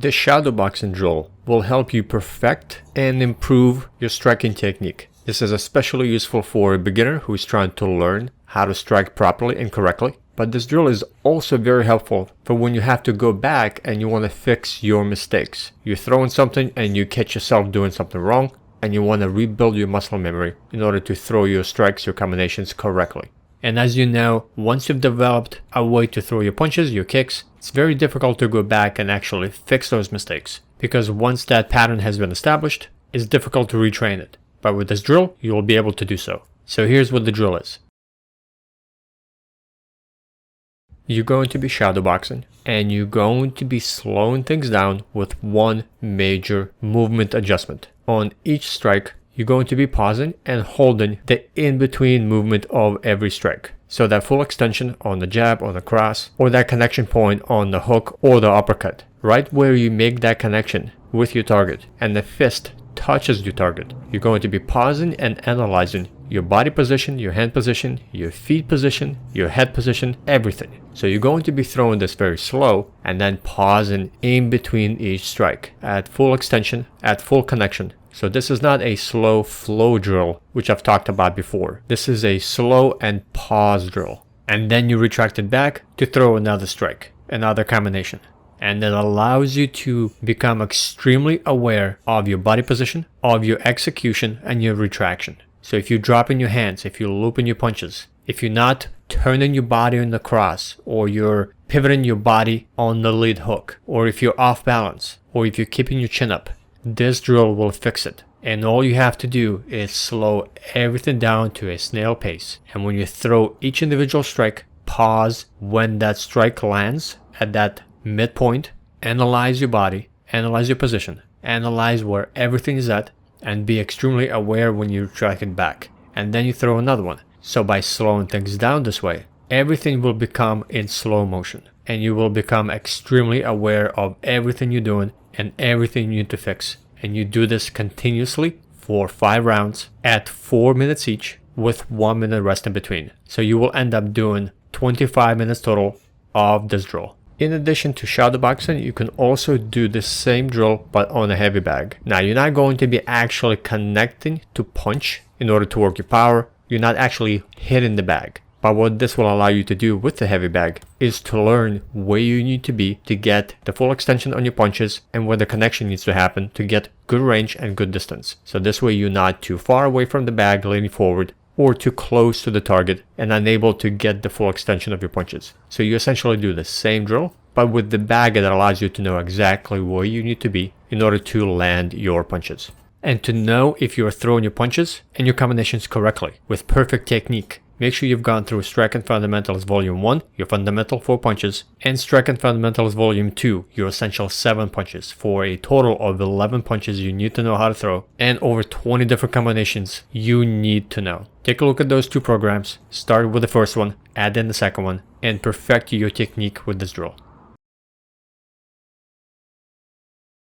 This shadowboxing drill will help you perfect and improve your striking technique. This is especially useful for a beginner who is trying to learn how to strike properly and correctly. But this drill is also very helpful for when you have to go back and you want to fix your mistakes. You're throwing something and you catch yourself doing something wrong, and you want to rebuild your muscle memory in order to throw your strikes, your combinations correctly. And as you know, once you've developed a way to throw your punches, your kicks, it's very difficult to go back and actually fix those mistakes. Because once that pattern has been established, it's difficult to retrain it. But with this drill, you will be able to do so. So here's what the drill is. You're going to be shadowboxing, and you're going to be slowing things down with one major movement adjustment. On each strike, you're going to be pausing and holding the in-between movement of every strike. So that full extension on the jab, on the cross, or that connection point on the hook or the uppercut. Right where you make that connection with your target and the fist touches your target, you're going to be pausing and analyzing your body position, your hand position, your feet position, your head position, everything. So you're going to be throwing this very slow and then pausing in between each strike at full extension, at full connection. So this is not a slow flow drill, which I've talked about before. This is a slow and pause drill. And then you retract it back to throw another strike, another combination. And it allows you to become extremely aware of your body position, of your execution, and your retraction. So if you're dropping your hands, if you're looping your punches, if you're not turning your body on the cross, or you're pivoting your body on the lead hook, or if you're off balance, or if you're keeping your chin up, this drill will fix it. And all you have to do is slow everything down to a snail pace. And when you throw each individual strike, pause when that strike lands at that midpoint, analyze your body, analyze your position, analyze where everything is at, and be extremely aware when you track it back. And then you throw another one. So by slowing things down this way, everything will become in slow motion. And you will become extremely aware of everything you're doing and everything you need to fix. And you do this continuously for 5 rounds at 4 minutes each with 1 minute rest in between. So you will end up doing 25 minutes total of this drill. In addition to shadowboxing, you can also do the same drill but on a heavy bag. Now you're not going to be actually connecting to punch in order to work your power. You're not actually hitting the bag. But what this will allow you to do with the heavy bag is to learn where you need to be to get the full extension on your punches and where the connection needs to happen to get good range and good distance. So this way you're not too far away from the bag leaning forward or too close to the target and unable to get the full extension of your punches. So you essentially do the same drill, but with the bag that allows you to know exactly where you need to be in order to land your punches. And to know if you're throwing your punches and your combinations correctly with perfect technique, make sure you've gone through Striking Fundamentals Volume 1, your fundamental 4 punches, and Striking Fundamentals Volume 2, your essential 7 punches, for a total of 11 punches you need to know how to throw, and over 20 different combinations you need to know. Take a look at those 2 programs, start with the first one, add in the second one, and perfect your technique with this drill.